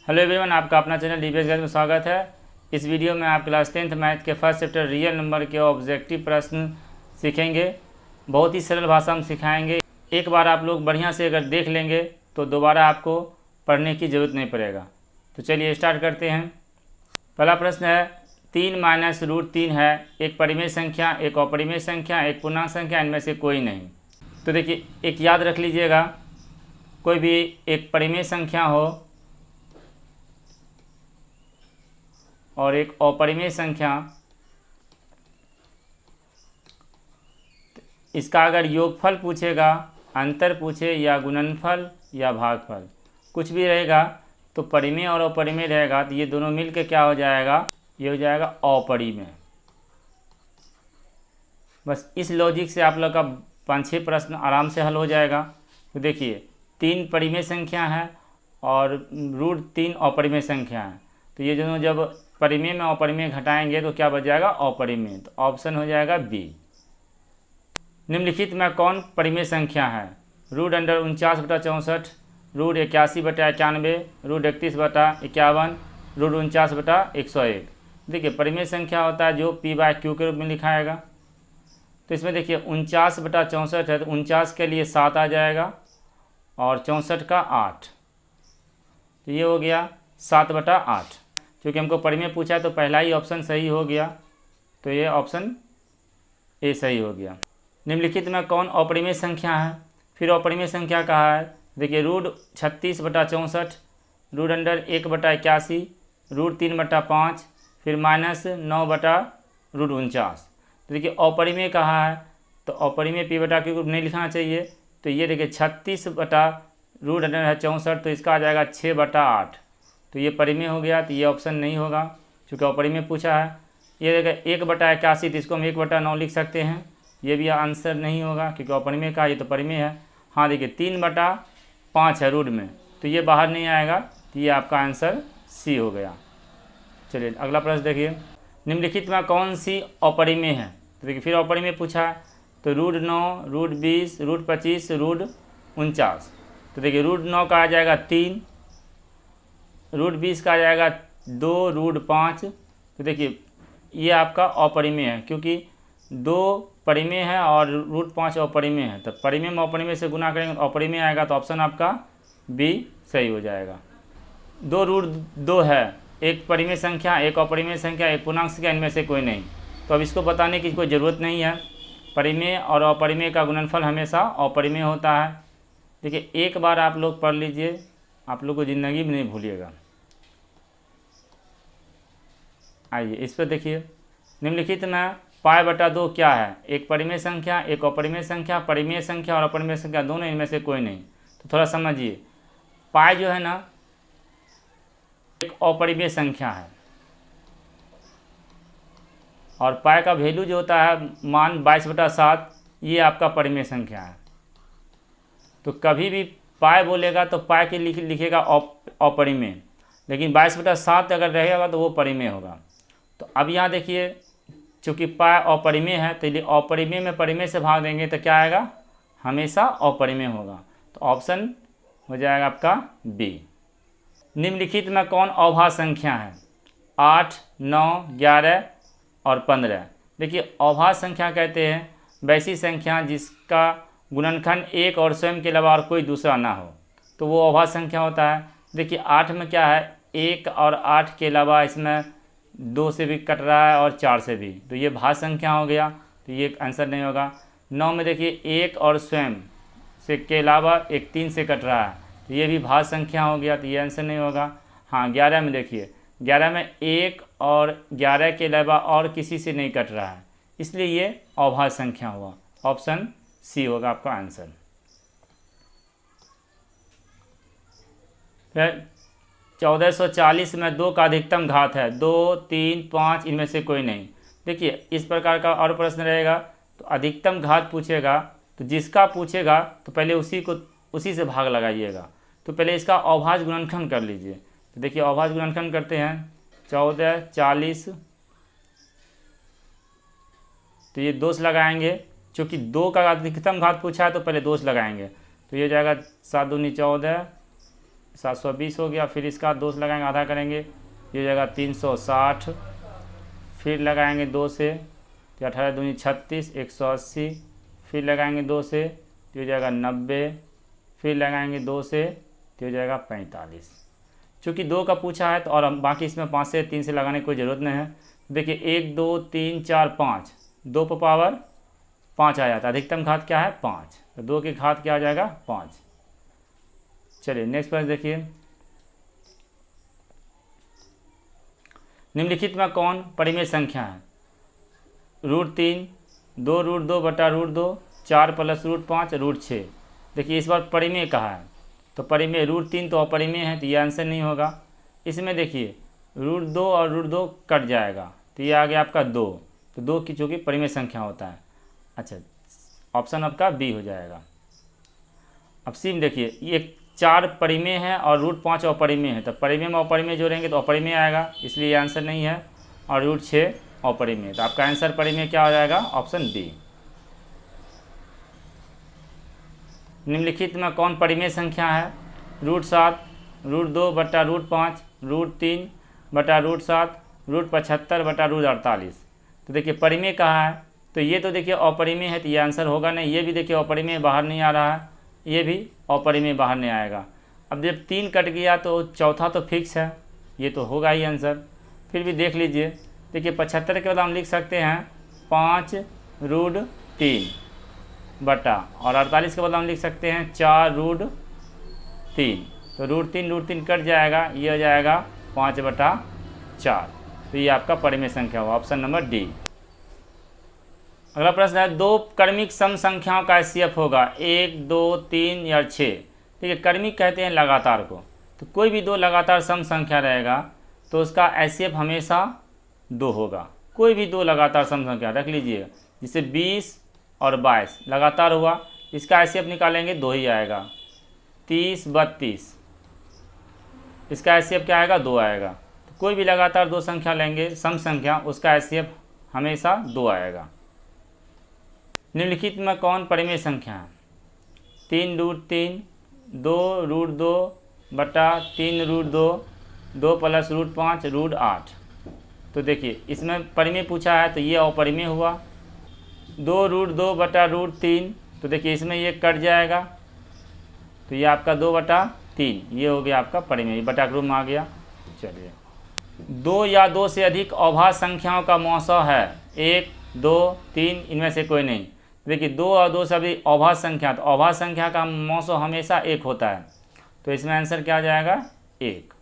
Hello everyone, आपका अपना channel DPS guide में स्वागत है। इस वीडियो में आप क्लास 10th मैथ के फर्स्ट चैप्टर रियल नंबर के ऑब्जेक्टिव प्रश्न सीखेंगे। बहुत ही सरल भाषा में सिखाएंगे। एक बार आप लोग बढ़िया से अगर देख लेंगे तो दोबारा आपको पढ़ने की ज़रूरत नहीं पड़ेगा। तो चलिए स्टार्ट करते हैं। पहला प्रश्न है 3 माइनस रूट 3 है, एक परिमेय संख्या, एक अपरिमेय संख्या, एक पूर्णांक संख्या, इनमें से कोई नहीं। तो देखिए, एक याद रख लीजिएगा, कोई भी एक परिमेय संख्या हो और एक अपरिमेय संख्या, इसका अगर योगफल पूछेगा, अंतर पूछे या गुणनफल या भागफल, कुछ भी रहेगा तो परिमेय और अपरिमेय रहेगा, तो ये दोनों मिलकर क्या हो जाएगा, ये हो जाएगा अपरिमेय। बस इस लॉजिक से आप लोग का 5-6 प्रश्न आराम से हल हो जाएगा। तो देखिए, 3 परिमेय संख्या है और रूट 3 अपरिमेय संख्या है, तो ये दोनों जब परिमेय में अपरिमेय घटाएंगे तो क्या बच जाएगा, अपरिमेय। तो ऑप्शन हो जाएगा बी। निम्नलिखित में कौन परिमेय संख्या है? Root under 49/64, root 81/91, root 31/51, root 49/101। देखिए, परिमेय संख्या होता है जो p/q के रूप में लिखाएगा। तो इसमें देखिए 49/64 है, तो 49 के लिए 7 आ जाएगा और 64 का 8, तो ये हो गया 7/8। क्योंकि हमको परिमेय पूछा है तो पहला ही ऑप्शन सही हो गया, तो ये ऑप्शन ए सही हो गया। निम्नलिखित में कौन अपरिमेय संख्या है? फिर अपरिमेय संख्या कहा है। देखिए, रूट 36/64, रूट अंडर 1/81, रूट 3/5, फिर माइनस 9/√49। तो देखिए अपरिमेय कहा है, तो अपरिमेय p/q को नहीं लिखना चाहिए। तो ये देखिए 36/रूट अंडर है 64, तो इसका आ जाएगा 6/8, तो ये परिमेय हो गया, तो ये ऑप्शन नहीं होगा क्योंकि अपरिमेय पूछा है। ये देखिए 1/81, तो इसको हम 1/9 लिख सकते हैं, ये भी आंसर नहीं होगा क्योंकि अपरिमेय का, ये तो परिमेय है। हाँ देखिए 3/5 है रूट में, तो ये बाहर नहीं आएगा, तो ये आपका आंसर सी हो गया। चलिए अगला प्रश्न देखिए, निम्नलिखित में कौन सी अपरिमेय है? तो देखिए फिर अपरिमेय पूछा है, तो रूट 9, रूट 20, रूट 25, रूट 49। तो देखिए रूट 9 का आ जाएगा 3, रूट 20 का आ जाएगा 2, रूट 5। तो देखिए ये आपका अपरिमेय है क्योंकि 2 परिमेय है और रूट 5 अपरिमेय है, तो परिमेय में अपरिमेय से गुना करेंगे तो अपरिमेय आएगा, तो ऑप्शन आपका बी सही हो जाएगा। 2 रूट 2 है, एक परिमेय संख्या, एक अपरिमेय संख्या, एक पूर्णांक संख्या, इनमें से कोई नहीं। तो अब इसको बताने की कोई ज़रूरत नहीं है। परिमेय और अपरिमेय का गुणनफल हमेशा अपरिमेय होता है। देखिए एक बार आप लोग पढ़ लीजिए, आप लोग को ज़िंदगी में नहीं भूलिएगा। आइए इस पर देखिए, निम्नलिखित में π/2 क्या है? एक परिमेय संख्या, एक अपरिमेय संख्या, परिमेय संख्या और अपरिमेय संख्या दोनों, इनमें से कोई नहीं। तो थोड़ा समझिए, पाई जो है ना एक अपरिमेय संख्या है और पाई का वैल्यू जो होता है मान 22/7, ये आपका परिमेय संख्या है। तो कभी भी पाई बोलेगा तो पाई के लिखेगा अपरिमेय, लेकिन 22/7 अगर रहेगा तो वो परिमेय होगा। तो अब यहाँ देखिए, चूँकि पाई अपरिमेय है तो यदि अपरिमेय में परिमेय से भाग देंगे तो क्या आएगा, हमेशा अपरिमेय होगा। तो ऑप्शन हो जाएगा आपका बी। निम्नलिखित में कौन अभाज्य संख्या है? 8, 9, 11 और 15। देखिए अभाज्य संख्या कहते हैं वैसी संख्या जिसका गुणनखंड एक और स्वयं के अलावा और कोई दूसरा ना हो, तो वो अभाज्य संख्या होता है। देखिए 8 में क्या है, 1 और 8 के अलावा इसमें 2 से भी कट रहा है और 4 से भी, तो ये भाज्य संख्या हो गया, तो ये आंसर नहीं होगा। 9 में देखिए 1 और स्वयं से के अलावा एक 3 से कट रहा है, तो ये भी भाज्य संख्या हो गया, तो ये आंसर नहीं होगा। हाँ 11 में देखिए, 11 में 1 और 11 के अलावा और किसी से नहीं कट रहा है, इसलिए ये अभाज्य संख्या हुआ। ऑप्शन सी होगा आपका आंसर। फिर 1440 में 2 का अधिकतम घात है, 2, 3, 5, इनमें से कोई नहीं। देखिए इस प्रकार का और प्रश्न रहेगा तो अधिकतम घात पूछेगा, तो जिसका पूछेगा तो पहले उसी से भाग लगाइएगा। तो पहले इसका अभाज्य गुणनखंड कर लीजिए। तो देखिए अभाज्य गुणनखंड करते हैं, 14, 40, तो ये 2 से लगाएंगे, क्योंकि 2 का अधिकतम घात पूछा है तो पहले 2 से लगाएंगे, तो ये जाएगा 7 दूनी 14, 720 हो गया। फिर इसका 2 से लगाएंगे, आधा करेंगे, ये हो जाएगा 360। फिर लगाएंगे 2 से तो 18 दूनी 36, 180। फिर लगाएंगे 2 से तो हो जाएगा 90। फिर लगाएंगे 2 से तो हो जाएगा 45। चूँकि 2 का पूछा है तो और बाकी इसमें 5 से 3 से लगाने की कोई ज़रूरत नहीं है। देखिए 1 2 3 4 5, 2 पर पावर 5 आ जाता है। अधिकतम घात क्या है? 5। तो 2 की घात क्या आ जाएगा? 5। चलिए नेक्स्ट प्रश्न देखिए, निम्नलिखित में कौन परिमेय संख्या है? √3, 2 √2 बटा √2, 4 + √5, √6। देखिए इस बार परिमेय कहा है तो परिमेय √3 तो अपरिमेय है तो ये आंसर नहीं होगा। इसमें देखिए √2 और √2 कट जाएगा तो ये आ गया आपका 2। तो 2 की चूँकि परिमेय संख्या होता है। अच्छा, ऑप्शन आपका बी हो जाएगा। अब सी में देखिए ये 4 परिमेय है और √5 अपरिमेय है, तो परिमेय में अपरिमेय जोड़ेंगे तो अपरिमेय आएगा, इसलिए ये आंसर नहीं है। और √6 अपरिमेय, तो आपका आंसर परिमेय क्या हो जाएगा? Option B. निम्नलिखित में कौन परिमेय संख्या है? √7, √2 बटा √5, √3 बटा √7, √75 बटा √48। तो देखिए परिमेय कहा है तो ये तो देखिए अपरिमेय है तो ये आंसर होगा नहीं। ये भी देखिए अपरिमेय बाहर नहीं आ रहा है, ये भी अपरिमेय बाहर नहीं आएगा। अब जब 3 कट गया तो चौथा तो फिक्स है, ये तो होगा ही आंसर। फिर भी देख लीजिए, देखिए 75 के बाद हम लिख सकते हैं 5 √3 बटा, और 48 के बाद हम लिख सकते हैं 4 √3। तो √3 कट जाएगा, ये हो जाएगा 5/4। तो ये आपका परिमेय संख्या हुआ, ऑप्शन नंबर डी। अगला प्रश्न है, 2 क्रमिक सम संख्याओं का HCF होगा 1 2 3 या 6। ठीक है, क्रमिक कहते हैं लगातार को, तो कोई भी 2 लगातार सम संख्या रहेगा तो उसका HCF हमेशा 2 होगा। कोई भी 2 लगातार सम संख्या रख लीजिए, जैसे 20 और 22 लगातार हुआ, इसका HCF निकालेंगे 2 ही आएगा। 30 32, इसका HCF क्या आएगा? 2 आएगा। तो कोई भी लगातार 2 संख्या लेंगे सम संख्या, उसका HCF हमेशा 2 आएगा। निम्नलिखित में कौन परिमेय संख्या है? 3 √3, 2 √2 बटा 3 √2, 2 + √5, √8। तो देखिए इसमें परिमेय पूछा है तो ये अपरिमेय हुआ। 2 √2 बटा √3, तो देखिए इसमें ये कट जाएगा तो ये आपका 2/3, ये हो गया आपका परिमेय, बटा के रूप में आ गया। चलिए, 2 या 2 से अधिक अभाज्य संख्याओं का मौसा है 1 2 3, इनमें से कोई नहीं। देखिए 2 और 2 से अधिक अभाज्य संख्या, तो अभाज्य संख्या का मौसा हमेशा 1 होता है, तो इसमें आंसर क्या आ जाएगा? 1।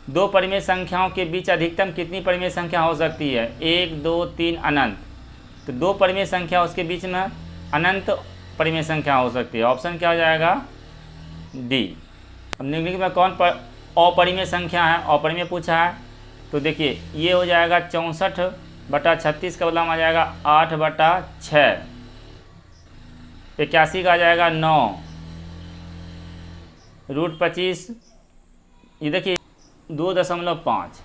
2 परिमेय संख्याओं के बीच अधिकतम कितनी परिमेय संख्या हो सकती है? 1 2 3 अनंत। तो 2 परिमेय संख्या उसके बीच में अनंत परिमेय संख्या हो सकती है, ऑप्शन क्या हो जाएगा? डी। अब निम्नलिखित में कौन अपरिमेय संख्या है? अपरिमेय पूछा है तो देखिए ये हो जाएगा 64/36 का बदलाव आ जाएगा 8/6। 81 का आ जाएगा 9, √25, ये देखिए 2.5,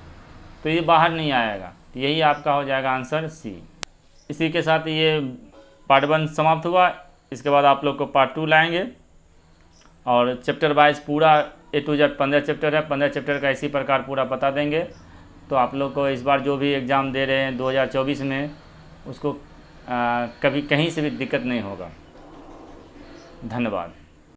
तो ये बाहर नहीं आएगा, तो यही आपका हो जाएगा आंसर सी। इसी के साथ ये पार्ट 1 समाप्त हुआ। इसके बाद आप लोग को पार्ट 2 लाएंगे और चैप्टर वाइज पूरा A to Z 15 चैप्टर है, 15 चैप्टर का इसी प्रकार पूरा बता देंगे। तो आप लोग को इस बार जो भी एग्ज़ाम दे रहे हैं 2024 में, उसको कभी कहीं से भी दिक्कत नहीं होगा। धन्यवाद।